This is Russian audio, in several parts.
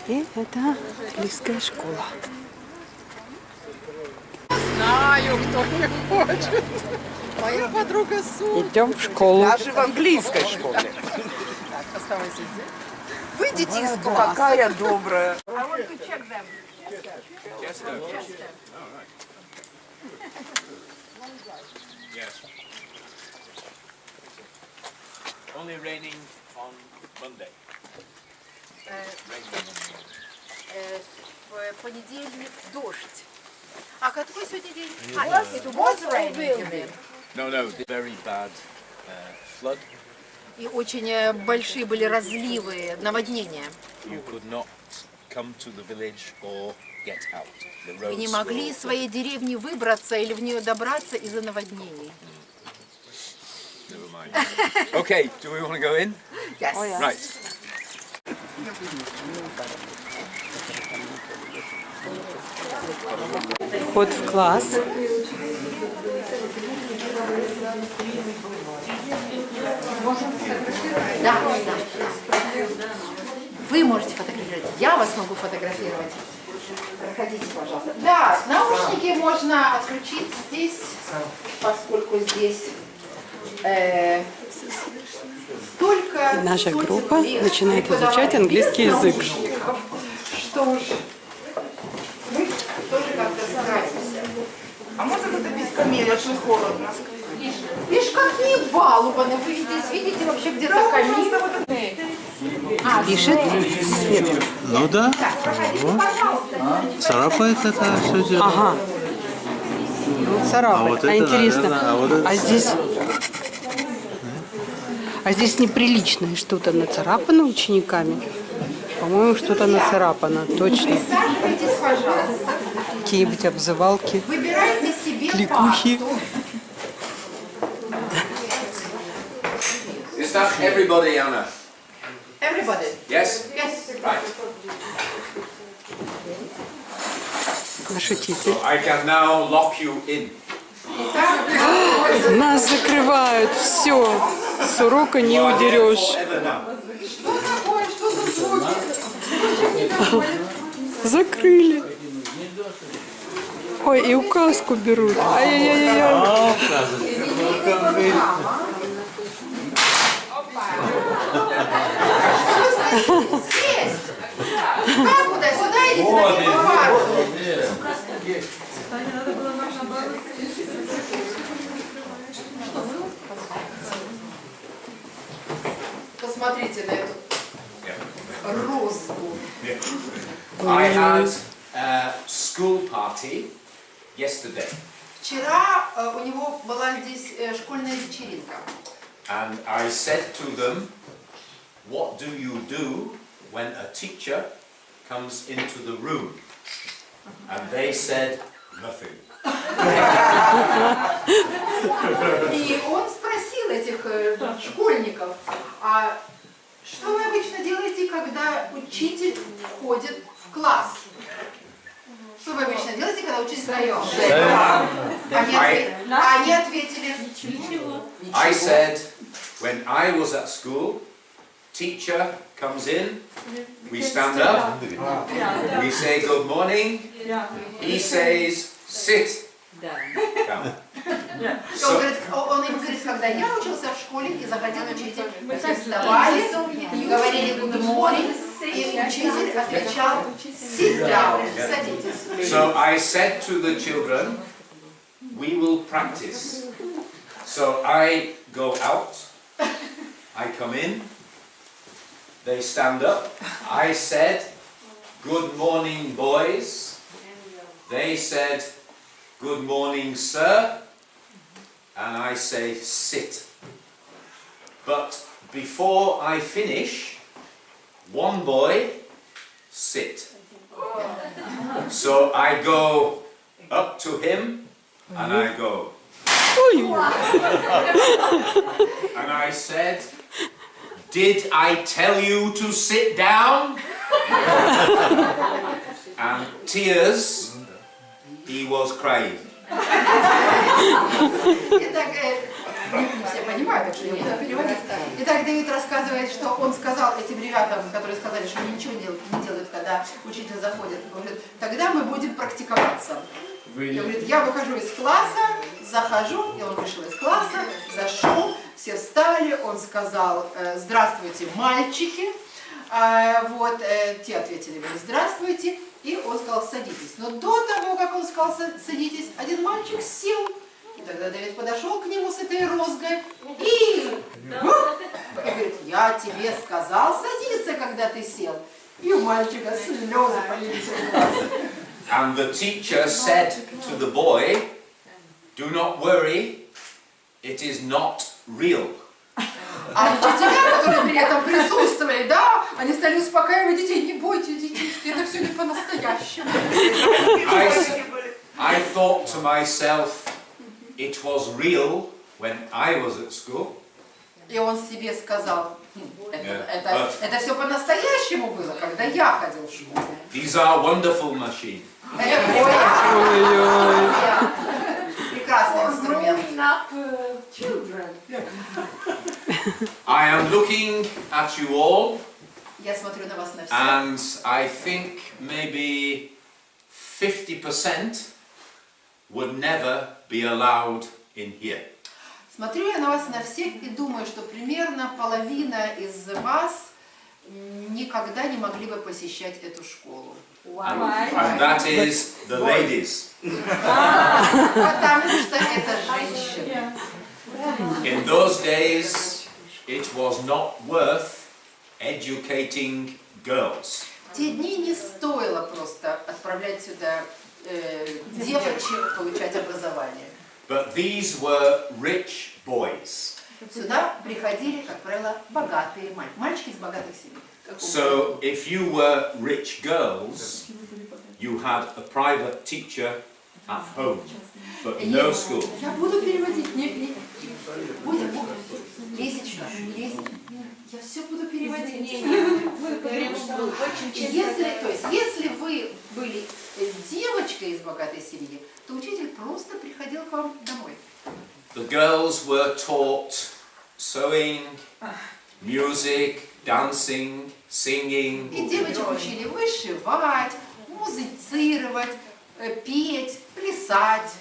И это английская школа. Знаю, кто не хочет. Моя подруга Су. Идем в школу. Даже в английской школе. Так, оставайся здесь. Выйдите из класса. Какая добрая. Only raining on Monday. В понедельник дождь. А какой сегодня день? Это was raining, you mean? No, very bad flood. И очень большие были разливы, наводнения. You could not come to the village or get out. The Вы не roads могли were из своей деревни выбраться или в нее добраться из-за наводнений. Never mind. Okay, do we want to go in? Yes. Right. Вход в класс. Да. Вы можете фотографировать, я вас могу фотографировать. Проходите, пожалуйста. Да, наушники можно отключить здесь, поскольку здесь столько... Наша группа начинает изучать английский язык. Что уж, мы тоже как-то стараемся. А можно затопить камель, очень холодно. Видишь, как не балованы. Вы здесь видите вообще где-то камин? Пишет? Ну да. Царапает это все дело. Ага. Ну, царапает. вот А это, интересно, наверное, а вот это- а здесь неприличное что-то нацарапано учениками? По-моему, что-то нацарапано, точно. Присаживайтесь, пожалуйста. Какие-нибудь обзывалки, Выбирайте себе кликухи. парту. Is that everybody, Anna? Everybody. Yes? Yes. Right. Наши типы. I can now lock you in. Итак, Нас закрывают, все. С урока не удерешь. Forever now. что такое? Что за звуки? Закрыли. Ой, и указку берут. Ай-яй-яй-яй. Сесть. Как куда? Сюда идите, на пивоварку. Посмотрите на эту розу. I had a school party yesterday, Вчера у него была здесь школьная вечеринка. and I said to them, "What do you do when a teacher comes into the room?" And they said, "Nothing." И он спросил этих школьников, а что вы обычно делаете, когда учитель входит в класс? Что вы обычно делаете, когда учитель встает? Они ответили, ничего. I said, when I was at school, teacher comes in, we stand up, we say good morning, he says, sit down. Он им говорит, когда я учился в школе и заходил учитель, мы все вставали, говорили good morning, и учитель отвечал sit down, садитесь. So I said to the children, we will practice. So I go out, I come in, they stand up. I said, good morning, boys. They said, good morning, sir. And I say, sit. But before I finish, one boy, sit. So I go up to him and I go. And I said, did I tell you to sit down? And tears, he was crying. Итак, все понимают, что я буду переводить. Итак, Давид рассказывает, что он сказал этим ребятам, которые сказали, что ничего не делают, когда когда учитель заходит, говорит, тогда мы будем практиковаться. Я говорю, я выхожу из класса, захожу, и он вышел из класса, зашел, все встали, он сказал, здравствуйте, мальчики. Вот, те ответили ему, здравствуйте, и он сказал, садитесь. Но до того, как он сказал, садитесь, один мальчик сел. И тогда Давид подошел к нему с этой розгой и говорит, я тебе сказал садиться, когда ты сел. И у мальчика слезы полились в глаз. And the teacher said to the boy, do not worry, it is not real. А учителя, которые при этом присутствовали, да, они стали успокаивать детей, не бойтесь, детишки, это все не по-настоящему. I thought to myself, it was real when I was at school. И он себе сказал, это все по-настоящему было, когда я ходил в школу. These are wonderful machines. Прекрасный инструмент. I am looking at you all, Я смотрю на вас на всех. and I think maybe 50% would never be allowed in here. Смотрю я на вас на всех и думаю, что примерно половина из вас никогда не могли бы посещать эту школу. And that is the ladies. Потому что это женщины. In those days, it was not worth educating girls. В те дни не стоило просто отправлять сюда девочек получать образование. But these were rich boys. Сюда приходили, как правило, богатые мальчики из богатых семей. So if you were rich girls, you had a private teacher at home, but no school. Я буду переводить. Будет месячно. Я все буду переводить. Если вы были девочкой из богатой семьи, то учитель просто приходил к вам домой. The girls were taught sewing, music, dancing, singing. И девочек учили вышивать, музицировать, петь, плясать.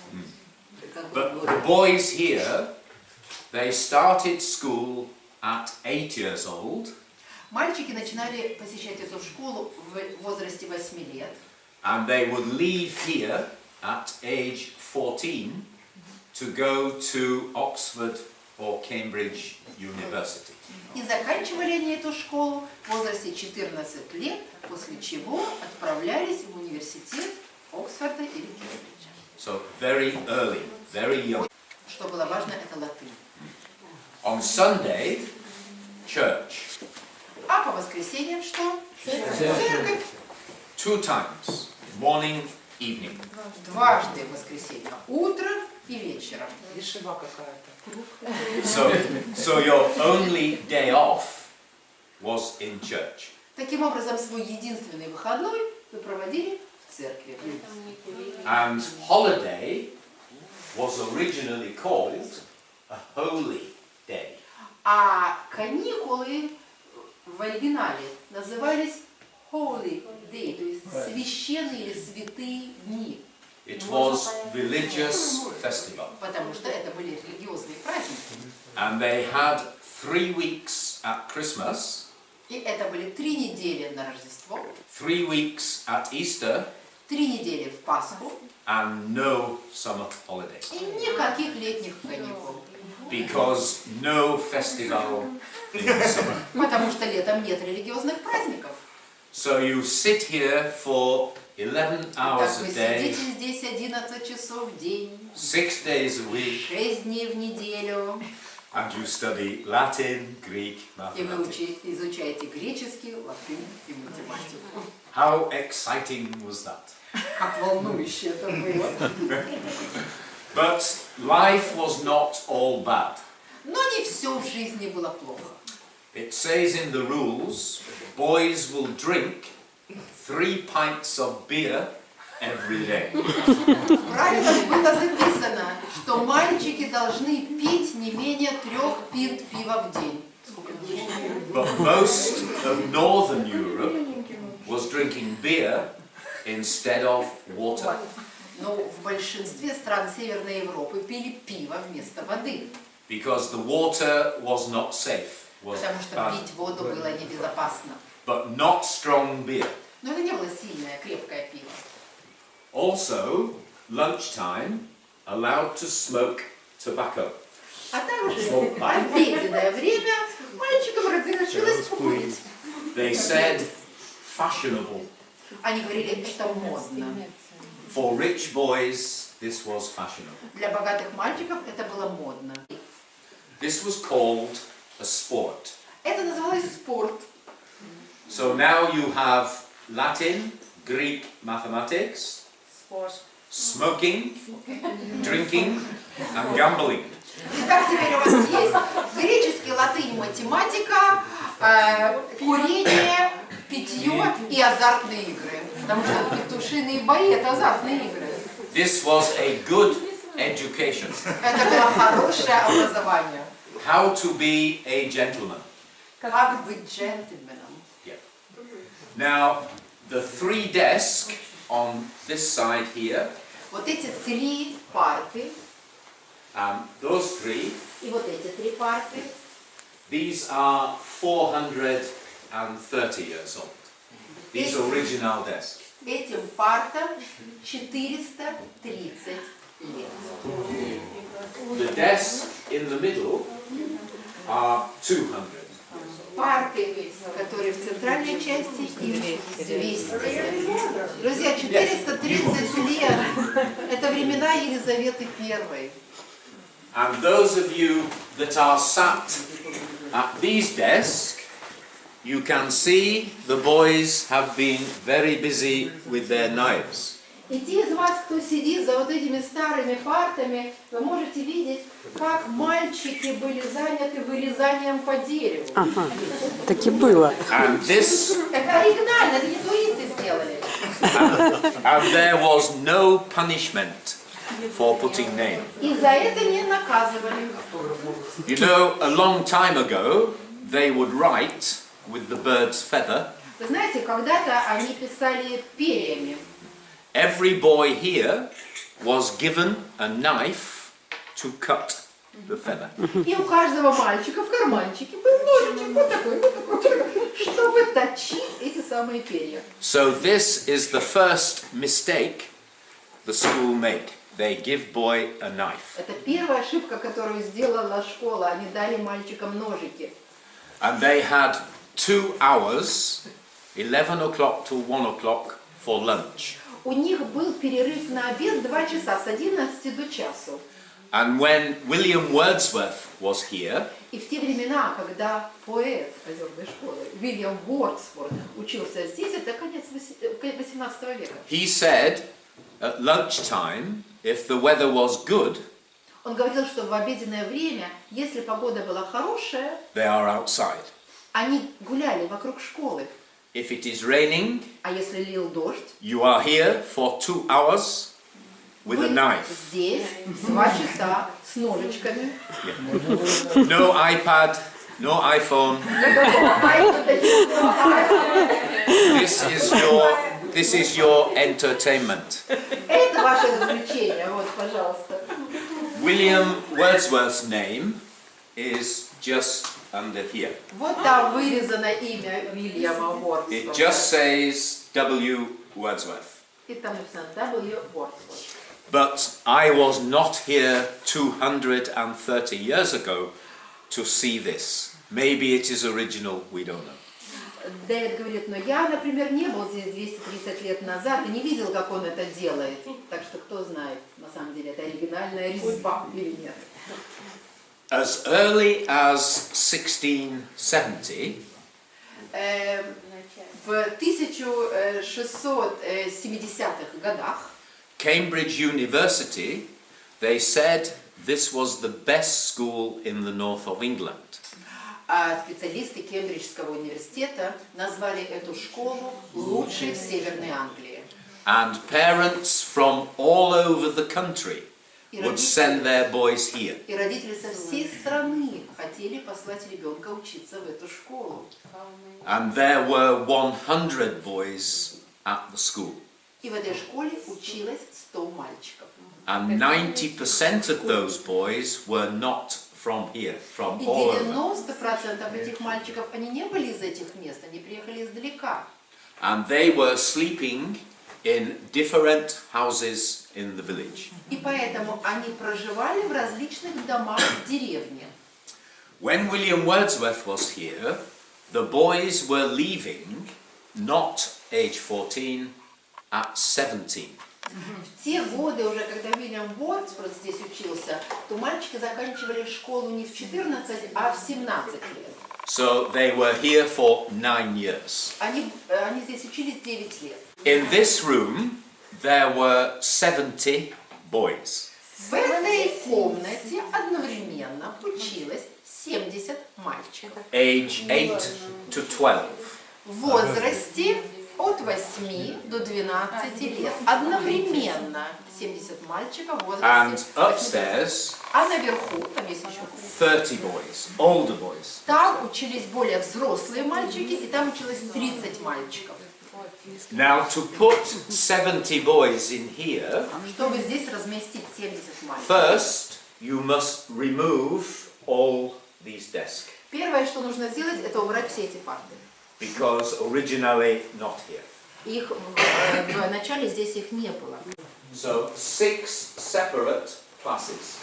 But the boys here, they started school at 8 years old. Мальчики начинали посещать эту школу в возрасте 8 лет. And they would leave here at age 14 to go to Oxford or Cambridge University. И заканчивали они эту школу в возрасте 14 лет, после чего отправлялись в университет Оксфорда или Кембриджа. So very early, very young. Что было важно, это латынь. On Sunday, church. А по воскресеньям что? Церковь. 2 times, morning, evening. Дважды в воскресенье. Утром и вечером. Вишива какая-то. So your only day off was in church. Таким образом, свой единственный выходной вы проводили в церкви. And holiday was originally called a holy day. А каникулы в оригинале назывались Holy Day, то есть священные или святые дни. It was religious festival. Потому что это были религиозные праздники. And they had 3 weeks at Christmas, И это были 3 недели на Рождество, 3 weeks at Easter, 3 недели в Пасху and no summer holidays. и никаких летних каникул. Because no festival in the summer. Потому что летом нет религиозных праздников. So you sit here for 11 Так hours вы a day, сидите здесь 11 часов в день, 6 days a week, 6 дней в неделю, and you study Latin, Greek, и вы mathematics. изучаете греческий, латынь и математику. How exciting was that? Как волнующе это было. But life was not all bad. Но не все в жизни было плохо. It says in the rules, boys will drink 3 pints of beer every day. В правилах было записано, что мальчики должны пить не менее 3 пинт пива в день. But most of Northern Europe was drinking beer instead of water. Но в большинстве стран Северной Европы пили пиво вместо воды. Because the water was not safe. Потому что пить воду было небезопасно. But not strong beer. Но это не было сильное, крепкое пиво. Also, lunchtime allowed to smoke tobacco. А также в обеденное время мальчикам разрешилось покурить. They said fashionable. Они говорили, что модно. For rich boys, this was fashionable. Для богатых мальчиков это было модно. This was called a sport. Это называлось спорт. So now you have Latin, Greek, mathematics, smoking, drinking, and gambling. Итак, теперь у вас есть греческий, латынь, математика, курение, питье и азартные игры. Потому что петушиные бои – это азартные игры. This was a good education. Это было хорошее образование. How to be a gentleman. Как быть джентльменом. Yeah. Now, the three desks on this side here, Вот эти три парты those three, и вот эти три парты, these are 430 years old. These original desks. этим партам 430 лет. The desk in the middle are 200. Парты, которые в центральной части, их 200. Друзья, 430 лет – это времена Елизаветы I. And those of you that are sat at these desks, you can see the boys have been very busy with their knives. И те из вас, кто сидит за вот этими старыми партами, вы можете видеть, как мальчики были заняты вырезанием по дереву. Ага, так и было. And this, Это оригинально, это не туристы сделали. and there was no punishment for putting names. И за это не наказывали. You know, a long time ago, they would write with the bird's feather. Вы знаете, когда-то они писали перьями. Every boy here was given a knife to cut the feather. И у каждого мальчика в карманчике был ножичек вот такой, чтобы точить эти самые перья. So this is the first mistake the school make. They give boy a knife. Это первая ошибка, которую сделала школа. Они дали мальчикам ножики. And they had 2 hours, 11 o'clock to 1 o'clock, for lunch. У них был перерыв на обед 2 часа, с 11 до часу. And when William Wordsworth was here, И в те времена, когда поэт озерной школы Уильям Вордсворт учился здесь, это конец 18 века. he said at lunchtime, if the weather was good, Он говорил, что в обеденное время, если погода была хорошая, they are outside. они гуляли вокруг школы. If it is raining, А если лил дождь, you are here for 2 hours with a вы knife. здесь 2 часа с ножичками. No iPad, no iPhone. This is your entertainment. Это ваше развлечение, вот, пожалуйста. William Wordsworth's name is just under here. Вот там вырезано имя Уильяма It Вордсворта. just says W. Wordsworth. И там написано W. Вордсворт. But I was not here 230 years ago to see this. Maybe it is original, we don't know. Дэвид говорит, но я, например, не был здесь 230 лет назад и не видел, как он это делает. Так что кто знает, на самом деле, это оригинальная резьба или нет. As early as 1670, В 1670-х годах Cambridge University, they said this was the best school in the north of England. специалисты Кембриджского университета назвали эту школу лучшей в Северной Англии. And parents from all over the country would send their boys here. И родители со всей страны хотели послать ребенка учиться в эту школу. And there were 100 boys at the school. И в этой школе училось 100 мальчиков. And 90% of those boys were not from here, from И all over. 90% этих мальчиков, они не были из этих мест, они приехали издалека. And they were sleeping in different houses in the village. И поэтому они проживали в различных домах в деревне. When William Wordsworth was here, the boys were leaving, not age 14, at 17. В те годы, уже когда Уильям Уордсворт здесь учился, то мальчики заканчивали школу не в 14, а в 17 лет. So they were here for 9 years. Они здесь учились 9 лет. In this room, there were 70 boys. В этой комнате одновременно училось 70 мальчиков. Age 8 to 12. В возрасте от 8 до 12 лет. Одновременно 70 мальчиков в And возрасте 8 upstairs, А наверху, там есть еще 30 boys, older boys. там учились более взрослые мальчики, и там училось 30 мальчиков. Now, to put 70 boys in here, Чтобы здесь разместить 70 мальчиков. first you must remove all these desks, Первое, что нужно сделать, это убрать все эти парты. because originally not here. Их в начале здесь их не было. So 6 separate classes.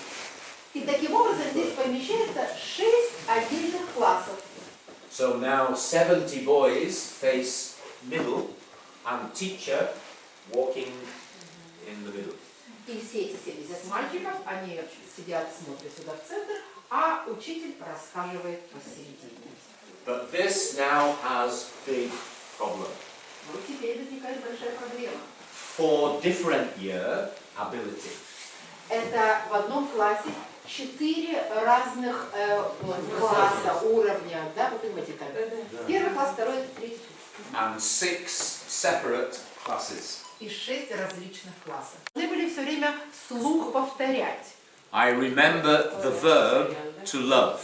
И таким образом здесь помещается 6 отдельных классов. So now 70 boys face middle and teacher walking in the middle. И все эти 70 мальчиков, они сидят, смотрят сюда в центр, а учитель расхаживает посередине. But this now has big problem. Вот теперь возникает большая проблема. For different year ability. Это в одном классе 4 разных класса, уровня, да, вы понимаете, так? Первый класс, второй, третий. And 6 separate classes. И 6 различных классов. Должны были все время вслух повторять. I remember the verb to love.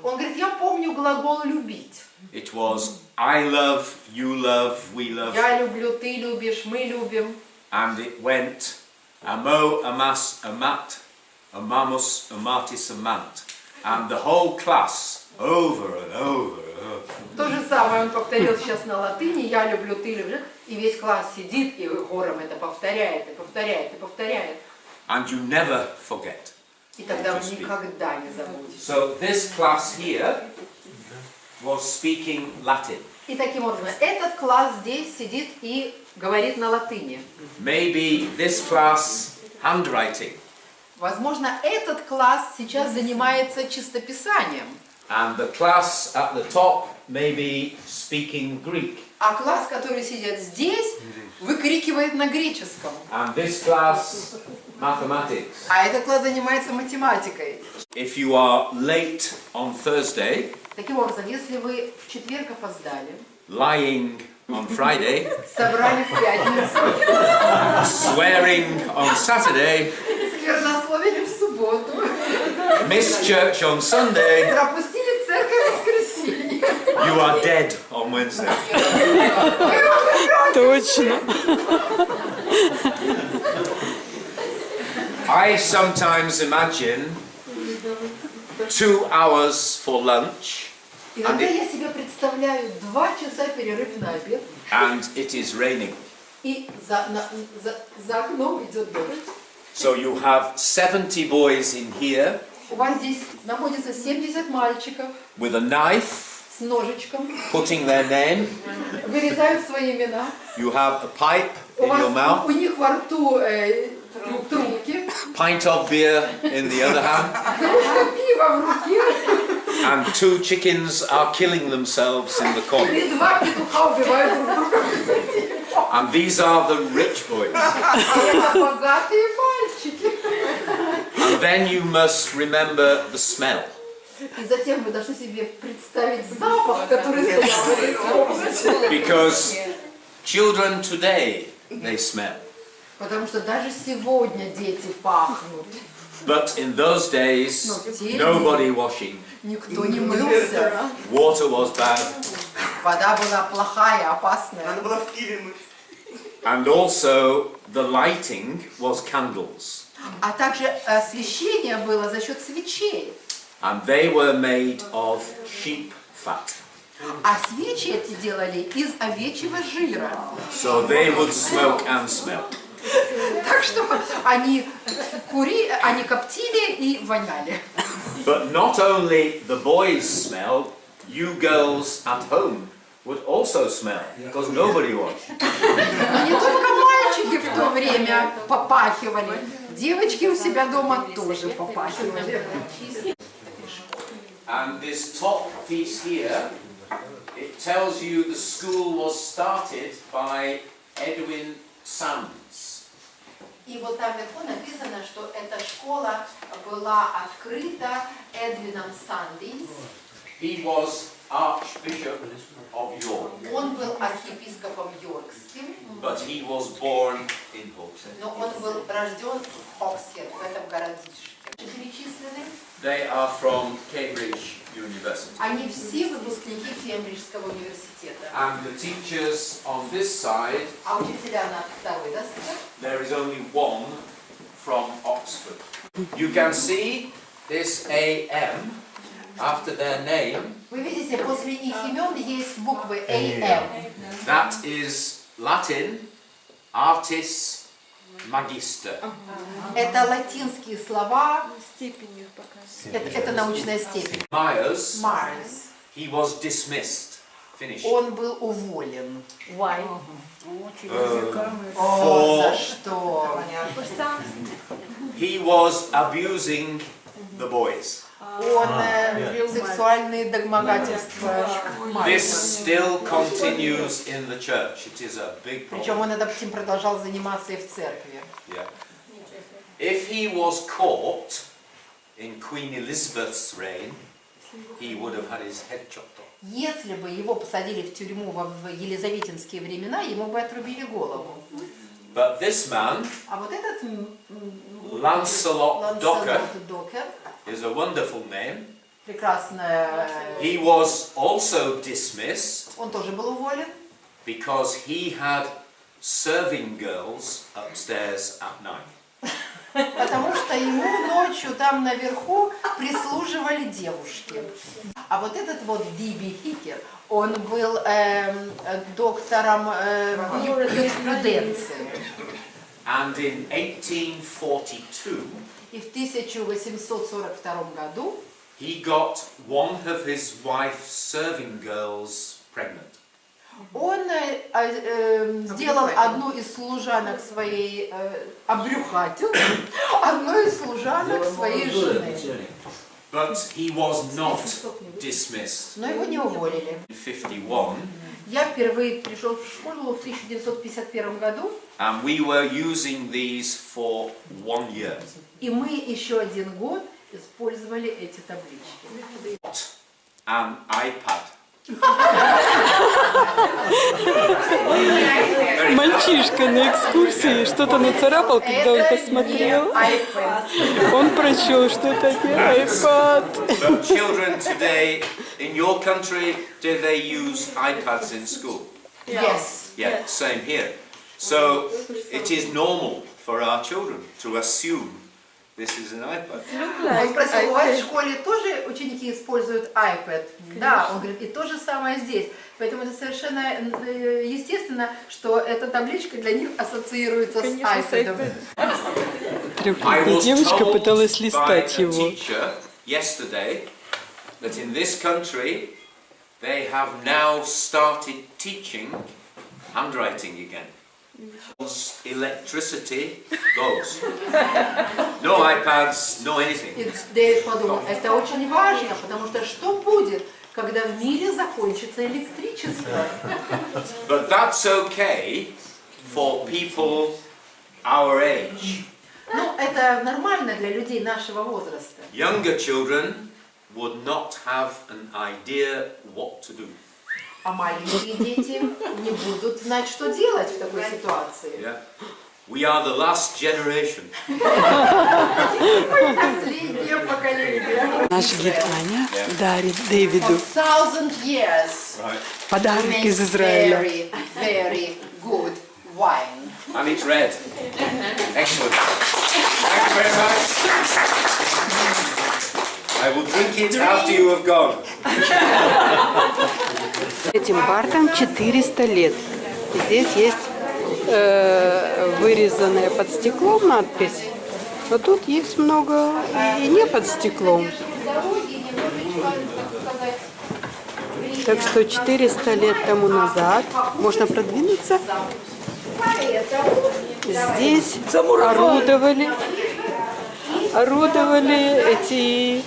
Он говорит, я помню глагол «любить». It was I love, you love, we love. Я люблю, ты любишь, мы любим. And it went amo, amas, amat, amamus, amatis, amant. And the whole class over and over and over. То же самое он повторил сейчас на латыни, я люблю, ты любишь. И весь класс сидит и хором это повторяет, и повторяет, и повторяет. And you never forget. И тогда вы никогда не забудете. So this class here was speaking Latin. И таким образом, этот класс здесь сидит и говорит на латыни. Maybe this class handwriting. Возможно, этот класс сейчас занимается чистописанием. And the class at the top may be speaking Greek. А класс, который сидит здесь, выкрикивает на греческом. And this class, mathematics. А этот класс занимается математикой. If you are late on Thursday, Таким образом, если вы в четверг опоздали, lying on Friday, собрали в пятницу, swearing on Saturday, сквернословили в субботу, missed church on Sunday, пропустили церковь в воскресенье. you are dead on Wednesday. Точно. I sometimes imagine 2 hours for lunch, Иногда я себе представляю 2 часа перерыв на обед, and it is raining. и за окном идет дождь. So you have 70 boys in here У вас здесь находится 70 мальчиков with a knife, с ножичком, putting their name. вырезают свои имена. You have a pipe У in your mouth, у них во рту трубки, pint of beer in the other hand, кружка пива в руке, and 2 chickens are killing themselves in the corner. и 2 петуха убивают друг друга. And these are the rich boys. Это богатые мальчики. And then you must remember the smell. И затем вы должны себе представить запах, который стоял в этой комнате. Because children today, they smell. Потому что даже сегодня дети пахнут. But in those days, nobody washing. Никто не мылся. Water was bad. Вода была плохая, опасная. And also, the lighting was candles. А также освещение было за счет свечей. And they were made of sheep fat. А свечи эти делали из овечьего жира. So they would smoke and smell. Так что они коптили и воняли. But not only the boys smelled, you girls at home would also smell, because nobody washed. Но не только мальчики в то время попахивали, девочки у себя дома тоже попахивали. And this top piece here, it tells you the school was started by Edwin Sands. И вот там вверху написано, что эта школа была открыта Эдвином Сандис. He was Archbishop of York, Он был архиепископом Йоркским, but he was born in Hawkshead. но он был рожден в Хоксхед, в этом городишке. Перечислены. They are from Cambridge University. Они все выпускники Кембриджского университета. And the teachers on this side, А учителя на второй доске. there is only one from Oxford. You can see this AM after their name. Вы видите, после их имен есть буквы AM. That is Latin, artis magister. Это латинские слова. Степень их показывает. Это научная степень. Myers, Марс. he was dismissed, finished. Он был уволен. Why? О, за что? He was abusing the boys. Он сексуальные домогательства. This still continues in the church. It is a big Причем problem. он этим продолжал заниматься и в церкви. Yeah. If he was caught in Queen Elizabeth's reign, he would have had his head chopped off. Если бы его посадили в тюрьму в елизаветинские времена, ему бы отрубили голову. But this man, А вот этот Lancelot Docker, Докер, is a wonderful name. прекрасная, He was also dismissed он тоже был уволен, because he had serving girls upstairs at night. потому что ему ночью там наверху прислуживали девушки. А вот этот вот Биби Хикер, он был доктором юриспруденции. And in 1842, И в 1842 году he got one of his wife's serving girls pregnant. он сделал одну из служанок своей, обрюхатил одну из служанок своей жены. But he was not dismissed. Но его не уволили. In 51, Я впервые пришел в школу в 1951 году, and we were using these for 1 year. и мы еще один год использовали эти таблички. An iPad. Мальчишка на экскурсии что-то нацарапал, когда он посмотрел. Он прочел, что это не iPad. But children today, in your country, do they use iPads in school? Yes. Yeah, same here. So it is normal for our children to assume this is an iPad. Он спросил, у вас в школе тоже ученики используют iPad? Да, он говорит, и то же самое здесь. Поэтому это совершенно естественно, что эта табличка для них ассоциируется с iPad. I Трехлетняя was девочка told пыталась by листать a его. teacher yesterday that in this country they have now started teaching handwriting again. Electricity goes. No iPads, no anything. И Дэвид подумал, это очень важно, потому что будет, когда в мире закончится электричество? But that's okay for people our age. Ну, это нормально для людей нашего возраста. Younger children would not have an idea what to do. А маленькие дети не будут знать, что делать в такой ситуации. Yeah. We are the last generation. Последнее поколение. Наш гид Аня дарит Дэвиду For 1000 years. подарок Makes из Израиля. very, very good wine. And it's red. Excellent. Thank you very much. I will drink it after you have gone. Этим бартам 400 лет. И здесь есть вырезанная под стеклом надпись. Но тут есть много и не под стеклом. Так что 400 лет тому Назад, можно продвинуться, здесь орудовали эти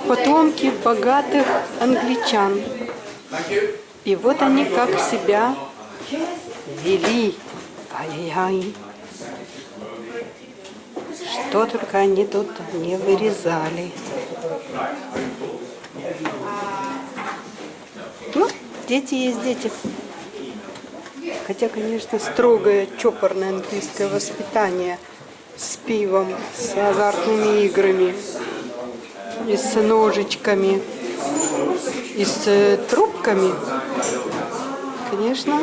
потомки богатых англичан. И вот они как себя вели. Ай-яй-яй. Что только они тут не вырезали. Ну, дети есть дети. Хотя, конечно, строгое, чопорное английское воспитание с пивом, с азартными играми, и с ножичками, и с трубками, конечно,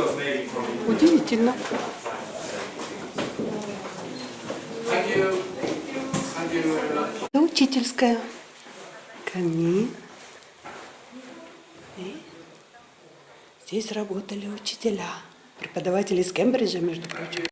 удивительно. Это учительская. Камин. И здесь работали учителя, преподаватели из Кембриджа, между прочим.